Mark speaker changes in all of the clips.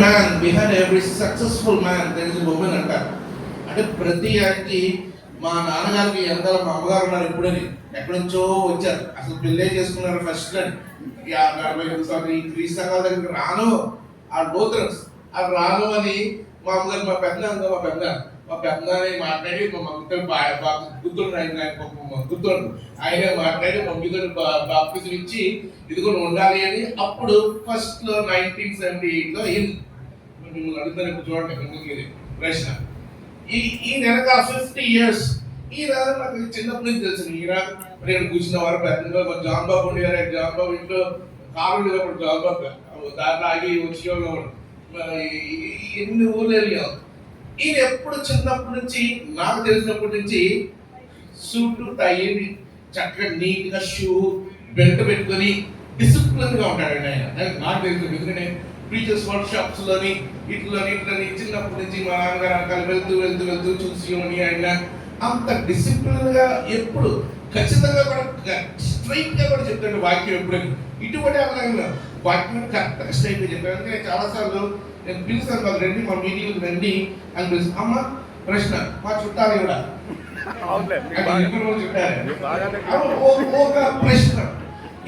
Speaker 1: man, behind every successful man, there is a woman అంటారు. అంటే ప్రతి ఆయనకి మా నాన్నగారికి ఎంత మా అమ్మగారు ఉన్నారు ఎప్పుడని ఎక్కడి నుంచో వచ్చారు. అసలు పెళ్ళే చేసుకున్నారు ఫస్ట్ అని 40 క్రీస్తు సంఘాల దగ్గరికి రాను ఆ డోత్రన్స్ అది రాను అని మా అమ్మగారు మా పెద్దనాన్ని మాట్లాడి మా గుర్తుండు ఆయన మాట్లాడి మా గుర్తుడు బాప్తిజం ఇచ్చి ఇదిగో ఉండాలి అని అప్పుడు ఫస్ట్ లో 1978లో అయింది. మిమ్మల్ని అడుగుతాను ఇప్పుడు చూడండి ప్రశ్న. ఈ నెలక 50 years ఈ రాజు నాకు చిన్నప్పటి నుంచి తెలుసు. ఈ రాజు నేను కూర్చున్నవారు పెద్దగా మా జాన్ బాబు ఉండేవారు. జాన్ బాబు ఇంట్లో కారు ఉండేటప్పుడు జాన్ బాబు దాంట్లో ఆగి వచ్చేవాళ్ళు ఎన్ని ఊర్లు వెళ్ళాం. ఈయన ఎప్పుడు చిన్నప్పటి నుంచి నాకు తెలిసినప్పటి నుంచి సూట్ టై చక్కగా నీట్ గా షూ బెల్ట్ పెట్టుకొని డిసిప్లిన్ గా ఉంటాడు ఆయన. నాకు తెలుసు ఎందుకంటే టీచర్స్ వర్క్ షాప్స్ లోని ఇట్లని చిన్నప్పటి నుంచి మా నాన్నగారు అంకాలు వెళ్తూ చూసి ఆయన అంత డిసిప్లిన్ గా ఎప్పుడు ఖచ్చితంగా కూడా స్ట్రైట్ గా కూడా చెప్తాడు వాక్యం. ఎప్పుడైనా ఇటువంటి అవగాహన వాక్యం కరెక్ట్గా స్ట్రైట్ గా చెప్పాను. అందుకే చాలా సార్లు నేను పిలుస్తాను వాళ్ళు రండి మా మీటింగ్ రండి అని పిలుస్తాను. అమ్మ ప్రశ్న మా చుట్టాలు కూడా ఒక ప్రశ్న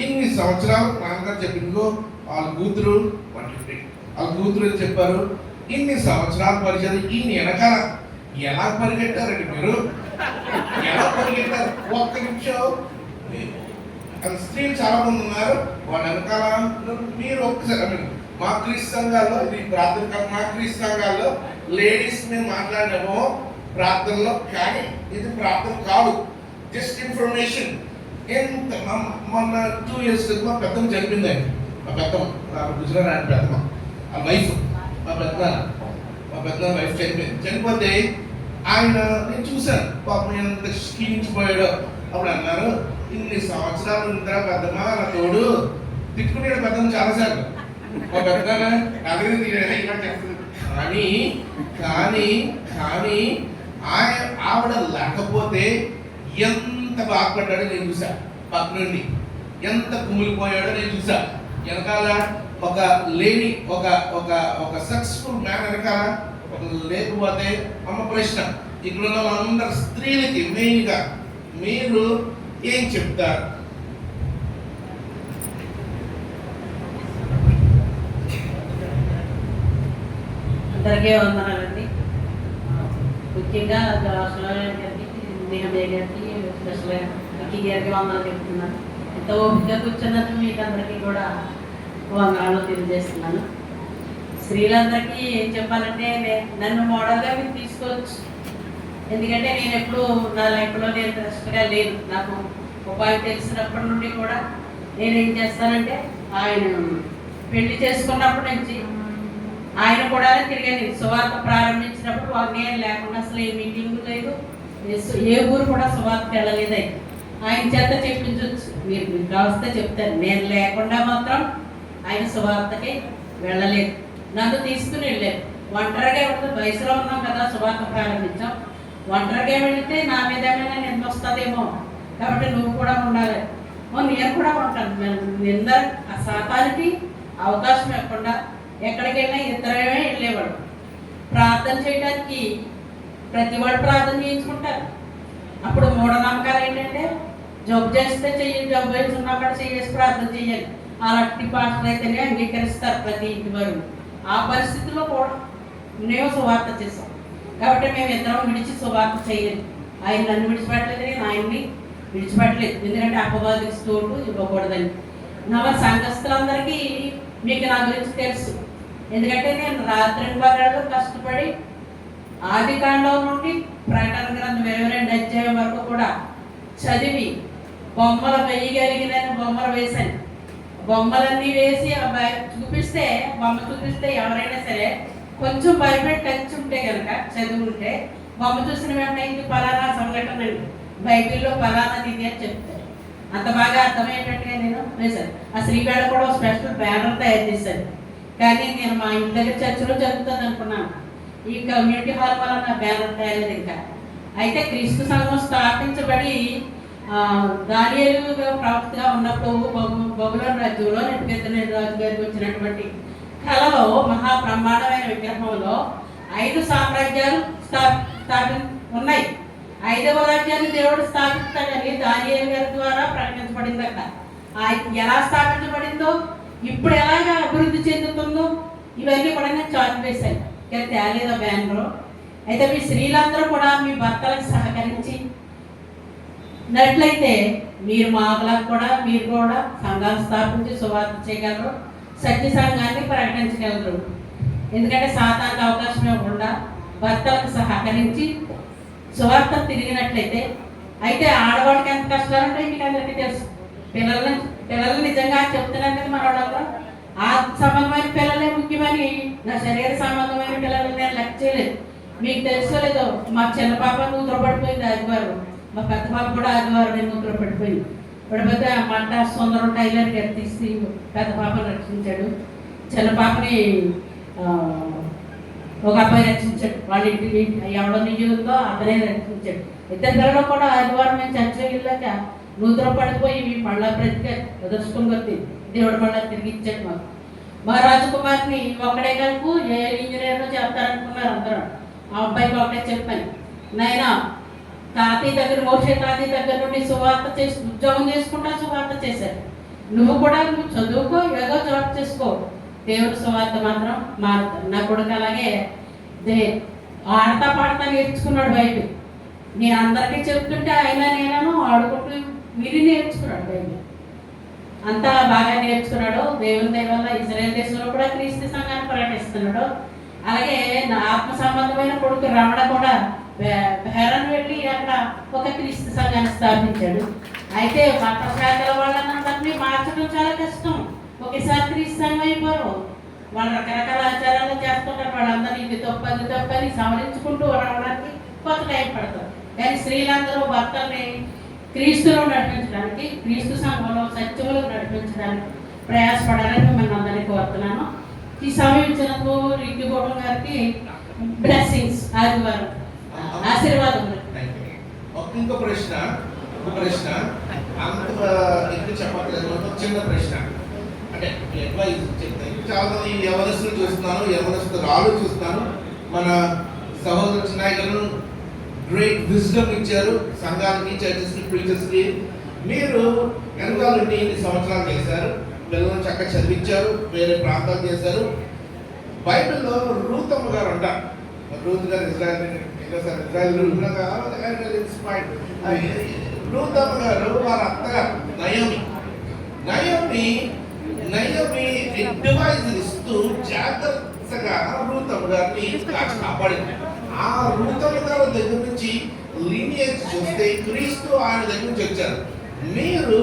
Speaker 1: ఇన్ని సంవత్సరాలు నాన్నగారు చెప్పిందో వాళ్ళ కూతురు అని చెప్పారు. ఇన్ని సంవత్సరాలు పరిచయం ఈయన వెనకాల ఎలా పరిగెట్టారండి మీరు? ఎలా పరిగెట్టారు? ఒక్క నిమిషం స్త్రీలు చాలా మంది ఉన్నారు వాళ్ళ వెనకాల మీరు ఒక్కసారి మా క్రీస్తు సంఘాల్లో ఇది ప్రార్థన మా క్రీస్తు సంఘాల్లో లేడీస్ మేము మాట్లాడినామో ప్రార్థనలో, కానీ ఇది ప్రార్థన కాదు, జస్ట్ ఇన్ఫర్మేషన్. ఎంత మొన్న 2 years క్రితం మా పెద్దమ్మ చనిపోయింది. మా పెద్దమ్మ గుజరాత్ ఆయన పెద్దమ్మ ఆ వైఫ్ మా పెద్ద వైఫ్ చనిపోతే ఆయన నేను చూశాను పాపం ఎంత క్షీణించిపోయాడో. అప్పుడు అన్నారు ఇన్ని సంవత్సరాలు ఇంత పెద్దమ్మ నా తోడు తిట్టుకునేది పెద్దమ్మ చాలాసార్లు మా పెద్ద కానీ ఆవిడ లేకపోతే ఎంత బాధపడ్డాడో నేను చూసా. పక్క నుండి ఎంత కుమిలిపోయాడో నేను చూసా. వెనకాల ఒక లేడీ ఒక సక్సెస్ఫుల్ మ్యాన్ వెనకాల ఒక లేకపోతే అమ్మ ప్రశ్న ఇక్కడ ఉన్న వాళ్ళందరు స్త్రీలకి మెయిన్ గా మీరు ఏం చెప్తారు?
Speaker 2: అందరికీ వందనాలండి. ముఖ్యంగా నేహమయ్య గారికి స్పెషల్ విక్కీ గారికి వందనాలు చెప్తున్నాను. ఎంత ఓపికగా కూర్చున్నందుకు మీకు అందరికీ కూడా వందనాలు తెలియజేస్తున్నాను. స్త్రీలందరికీ ఏం చెప్పాలంటే నన్ను మోడల్గా మీరు తీసుకోవచ్చు. ఎందుకంటే నేను ఎప్పుడు నా లైఫ్లో నేను ఇంట్రెస్ట్గా లేదు. నాకు ఉపాయం తెలిసినప్పటి నుండి కూడా నేనేం చేస్తానంటే ఆయన పెళ్లి చేసుకున్నప్పటి నుంచి ఆయన కూడా తిరిగాను. సువార్త ప్రారంభించినప్పుడు నేను లేకుండా అసలు ఏ మీటింగ్ లేదు, ఏ ఊరు కూడా సువార్తకి వెళ్ళలేదు. ఆయన చేత చెప్పించవచ్చు, మీరు కావస్తే చెప్తారు. నేను లేకుండా మాత్రం ఆయన సువార్తకి వెళ్ళలేదు, నన్ను తీసుకుని వెళ్ళలేదు. ఒంటరిగా వెళ్తే వయసులో ఉన్నాం కదా, సువార్త ప్రారంభించాం. ఒంటరిగా వెళితే నా మీద ఏమైనా నింద వస్తుందేమో, కాబట్టి నువ్వు కూడా ఉండాలి. నేను కూడా ఉంటాను. నింద ఆ శాతానికి అవకాశం ఇవ్వకుండా ఎక్కడికైనా ఇద్దరమే వెళ్ళేవాడు. ప్రార్థన చేయడానికి ప్రతి వాడు ప్రార్థన చేయించుకుంటారు. అప్పుడు మూఢనమ్మకాలు ఏంటంటే జబ్బు చేస్తే చెయ్యి, జబ్బు వేసి ఉన్నక్కడ చేసి ప్రార్థన చేయాలి. అలాంటి పాటలు అయితేనే అంగీకరిస్తారు ప్రతి ఇంటి వారు. ఆ పరిస్థితిలో కూడా మేము సువార్త చేసాం. కాబట్టి మేము ఇద్దరం విడిచి సువార్త చేయలేదు. ఆయన నన్ను విడిచిపెట్టలేదు, నేను ఆయన్ని విడిచిపెట్టలేదు. ఎందుకంటే అపవాదికి తోడు ఇవ్వకూడదని. నా సంఘస్థులందరికీ మీకు నా గురించి తెలుసు. ఎందుకంటే నేను రాత్రి పగళ్ళు కష్టపడి ఆది కాండం నుండి ప్రకటన గ్రంథం 22 అధ్యాయం వరకు కూడా చదివి బొమ్మలు వేయగలిగిన బొమ్మలు వేశాను. బొమ్మలన్నీ వేసి చూపిస్తే ఎవరైనా సరే కొంచెం బైబిల్ టచ్ ఉంటే కనుక చదువుంటే బొమ్మ చూసిన వెంటనే ఇది ఫలానా సంఘటన అండి, బైబిల్లో ఫలానా ఇది అని చెప్తారు. అంత బాగా అర్థమయ్యేటట్టుగా నేను వేశాను. ఆ శ్రీవేళ కూడా స్పెషల్ బ్యానర్ తయారు చేశాను. కానీ నేను మా ఇంటి దగ్గర చర్చిలో జరుగుతుంది అనుకున్నాను. ఈ కమ్యూనిటీ హాల్ వల్ల నా బ్యానర్ తయారలేదు ఇంకా. అయితే క్రీస్తు సంఘం స్థాపించబడి దానియేలుగా ప్రవక్తగా ఉన్నప్పుడు బబులోను రాజ్యంలో నెబుకద్నెజరు రాజు గారికి వచ్చినటువంటి కళలో మహాబ్రహ్మాండమైన 5 సామ్రాజ్యాలు ఉన్నాయి. 5వ రాజ్యాన్ని దేవుడు స్థాపిస్తాడని దానియేలు గారి ద్వారా ప్రకటించబడింది అక్కడ. ఎలా స్థాపించబడిందో, ఇప్పుడు ఎలాగా అభివృద్ధి చెందుతుందో ఇవన్నీ కూడా నేను చార్ట్ వేశాను. కానీ తేలేదా బ్యానర్. అయితే మీ స్త్రీలందరూ కూడా మీ భర్తలకు సహకరించి నట్లయితే మీరు మాకులకు కూడా మీరు కూడా సంఘాలు స్థాపించి సువార్త చేయగలరు, సత్య సంఘాన్ని ప్రకటించగలరు. ఎందుకంటే సాతానికి అవకాశం ఇవ్వకుండా భర్తలకు సహకరించి సువార్త తిరిగినట్లయితే, అయితే ఆడవాళ్ళకి ఎంత కష్టాలు ఉంటాయి మీకు అందరికీ తెలుసు. పిల్లలు నిజంగా చెప్తున్నాను కదా, మన వాళ్ళందరూ ఆ సంబంధమైన పిల్లలే ముఖ్యమని, నా శరీర సంబంధమైన పిల్లలు నేను లెక్క చేయలేదు. మీకు తెలుసో లేదో, మా చిన్న పాప నూతులు పడిపోయింది ఆదివారం, మా పెద్ద పాప కూడా ఆదివారం నూతులు పడిపోయింది. పడిపోతే మంట సుందరం టైలర్ గారు తీసి పెద్ద పాపను రక్షించాడు, చిన్న పాపని ఒక అబ్బాయి రక్షించాడు. వాళ్ళ ఇంటికి ఎవడో నిజం ఉందో అతనే రక్షించాడు. ఇద్దరు పిల్లలు కూడా ఆదివారం మేము చర్చకి వెళ్ళాక నూతులు పడిపోయి మళ్ళా బ్రతిక అదృష్టం కొద్ది దేవుడు మళ్ళా తిరిగి ఇచ్చాడు మాకు. మా రాజకుమార్ని ఒకడే కలుపు ఏ ఇంజనీర్లో చెప్తారనుకున్నారు అందరూ. ఆ అబ్బాయికి ఒకటే చెప్పాను, నాయనా తాతయ్య దగ్గర మోసే తాతయ్య దగ్గర నుండి సువార్త చేసి ఉద్యోగం చేసుకుంటా సువార్త చేశారు. నువ్వు కూడా చదువుకో, ఏదో జాబ్ చేసుకో, దేవుడు సువార్త మాత్రం మారుతాడు. నా కొడుకు అలాగే ఆడతా పాడతా నేర్చుకున్నాడు బైబిల్. నేను అందరికీ చెప్తుంటే నేను ఆడుకుంటూ విని నేర్చుకున్నాడు బైబిల్. అంతా బాగా నేర్చుకున్నాడు. దేవుని దయ వల్ల ఇజ్రాయెల్ దేశంలో కూడా క్రీస్తు సంఘాన్ని ప్రకటిస్తున్నాడు. అలాగే నా ఆత్మ సంబంధమైన కొడుకు రమణ కూడా బెహరన్ వెళ్ళి అక్కడ ఒక క్రీస్తు సంఘాన్ని స్థాపించాడు. అయితే మత శాఖల వాళ్ళందరినీ మార్చడం చాలా కష్టం. ఒకేసారి క్రీస్తు సంఘం అయిపోరు. వాళ్ళు రకరకాల ఆచారాలు చేస్తుంటారు. వాళ్ళందరూ ఇది తప్పని సవరించుకుంటూ రావడానికి కొంత టైం పడతారు. కానీ స్త్రీలందరూ భర్తల్ని క్రీస్తులో నడిపించడానికి, క్రీస్తు సంఘంలో సత్యములో నడిపించడానికి ప్రయాసపడాలని మిమ్మల్ని అందరినీ కోరుతున్నాను. ఈ సమయం ఇచ్చినందుకు రిక్కి గౌడన్ గారికి బ్లెస్సింగ్స్, ఆదివారం ఆశీర్వాదములు.
Speaker 1: ఇంకో ప్రశ్న అంత ఎక్కువ చెప్పట్లేదు, చిన్న ప్రశ్న. అంటే అడ్వైజ్ చెప్తాను. చాలా మంది యవనస్తులు చూస్తున్నాను, యవనస్తురాలు చూస్తున్నాను. మన సహోదరు చిన్నయ్య గారు గ్రేట్ విజ్డమ్ ఇచ్చారు సంఘానికి, చర్చెస్కి, ప్రీచర్స్కి. మీరు వెనకాలంటే ఇన్ని సంవత్సరాలు చేశారు, పిల్లలను చక్కగా చదివించారు, వేరే ప్రాంతాలు చేశారు. బైబిల్లో రూతమ్మ గారు అంటారు, రూత్ గారు ఇజ్రాయెల్ రూతమ్మ గారు వారి అత్తగారు నయోమి అడ్వైజ్ ఇస్తూ జాగ్రత్తగా రూతమ్మ గారిని కాపాడింది. ఆ రూతమ్మ గారి దగ్గర నుంచి లీనియేజ్ చూస్తే క్రీస్తు ఆయన దగ్గర నుంచి వచ్చారు. మీరు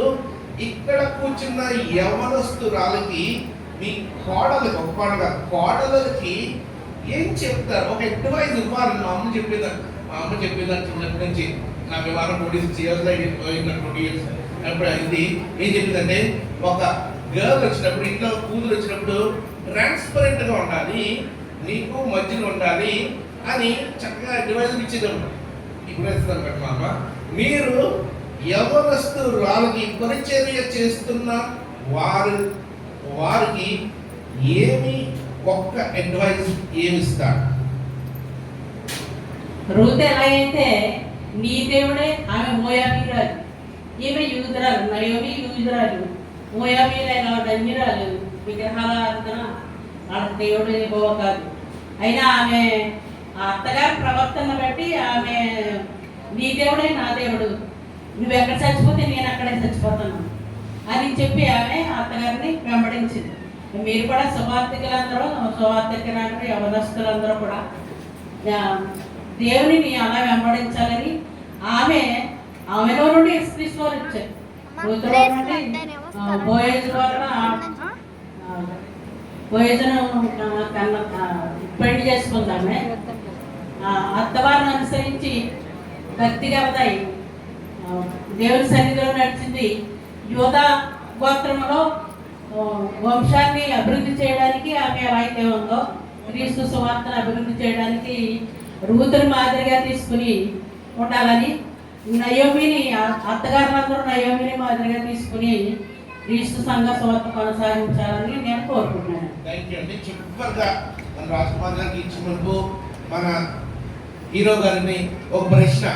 Speaker 1: ఇక్కడ కూర్చున్న యవనస్తురాలకి, మీ కోడలకి, ఒక కోడలకి ఏం చెప్తారు? ఒక అడ్వైజ్ ఇవ్వాలి. మా అమ్మ చెప్పేదాన్ని చిన్నప్పటి నుంచి నా వివాహం 26 years అయిపోయింది, 20 years అప్పుడు అయింది. ఏం చెప్పిందంటే, ఒక గర్ల్ వచ్చినప్పుడు, ఇంట్లో కూతురు వచ్చినప్పుడు ట్రాన్స్పరెంట్గా ఉండాలి, నీకు మధ్యలో ఉండాలి అని చక్కగా అడ్వైజ్ ఇచ్చేదాన్ని. ఇప్పుడు ఇస్తాను కదా మా అమ్మ. మీరు యవనస్తురాలకి పరిచర్య చేస్తున్న వారికి ఏమి ఒక్క అడ్వైజ్ ఏమిస్తాడు?
Speaker 2: రూత్ ఎలాగైతే నీ దేవుడే, ఆమె మోయాబీరాలు, ఈమె యూదురాలు, నయోమి యూదురాలు, మోయాబీలైన ధన్యురాలు, విగ్రహాల ఆరాధన వాళ్ళ దేవుడు ఏవో కాదు. అయినా ఆమె ఆ అత్తగారి ప్రవర్తన బట్టి ఆమె నీ దేవుడే నా దేవుడు, నువ్వు ఎక్కడ చచ్చిపోతే నేను అక్కడే చచ్చిపోతాను అని చెప్పి ఆమె అత్తగారిని వెంబడించింది. మీరు కూడా సువార్థికులందరూ యవనస్తులందరూ కూడా దేవుని అలా వెంబడించాలని ఆమెలో నుండి యేసుక్రీస్తు వారు వచ్చారు. రూతులో నుండి బోయజు బోయజును పెళ్లి చేసుకుందామే. అత్తవారిని అనుసరించి భక్తి గలదై దేవుని సన్నిధిలో నడిచింది. యోధా గోత్రంలో వంశాన్ని అభివృద్ధి చేయడానికి ఆమె ఎలా అయితే ఉందో, క్రీస్తు సువార్తను అభివృద్ధి చేయడానికి రూతుని మాదిరిగా తీసుకుని ఉండాలని, నయోమిని అత్తగారులందరూ నయోమిని మాదిరిగా తీసుకుని క్రీస్తు సంఘ సువార్త కొనసాగించాలని నేను కోరుకుంటున్నాను.
Speaker 1: చివరిగా మన రాజకుమార్ గారికి ఇచ్చినందుకు మన హీరో గారిని ఒక ప్రశ్న,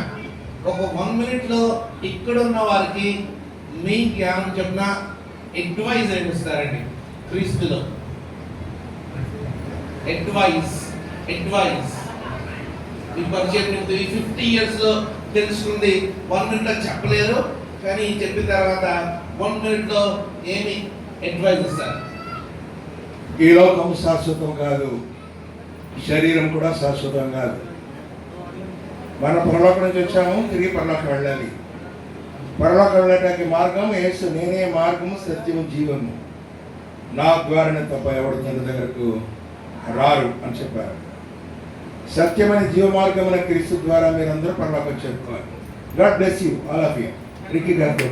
Speaker 1: ఒక 1 minute ఇక్కడ ఉన్న వారికి మీ జ్ఞానం చెప్పిన అడ్వైజ్ ఏమి ఇస్తారండి క్రీస్తులో? అడ్వైజ్ మీ పరిచయం 50 years తెలుసుకుంది 1 minute చెప్పలేరు, కానీ చెప్పిన తర్వాత 1 minute ఏమి అడ్వైజ్ ఇస్తారు?
Speaker 3: ఈ లోకం శాశ్వతం కాదు, శరీరం కూడా శాశ్వతం కాదు. మనం పరలోకం నుంచి వచ్చాము, తిరిగి పరలోకం వెళ్ళాలి. పరలోకం వెళ్ళటానికి మార్గం యేసు, నేనే మార్గము సత్యము జీవము, నా ద్వారానే తప్ప ఎవడు తండ్రి దగ్గరకు రారు అని చెప్పారు. సత్యమైన జీవ మార్గమైన క్రీస్తు ద్వారా మీరందరూ పరలోకం చెప్పుకోవాలి. God bless you all of you. Ricky గారు.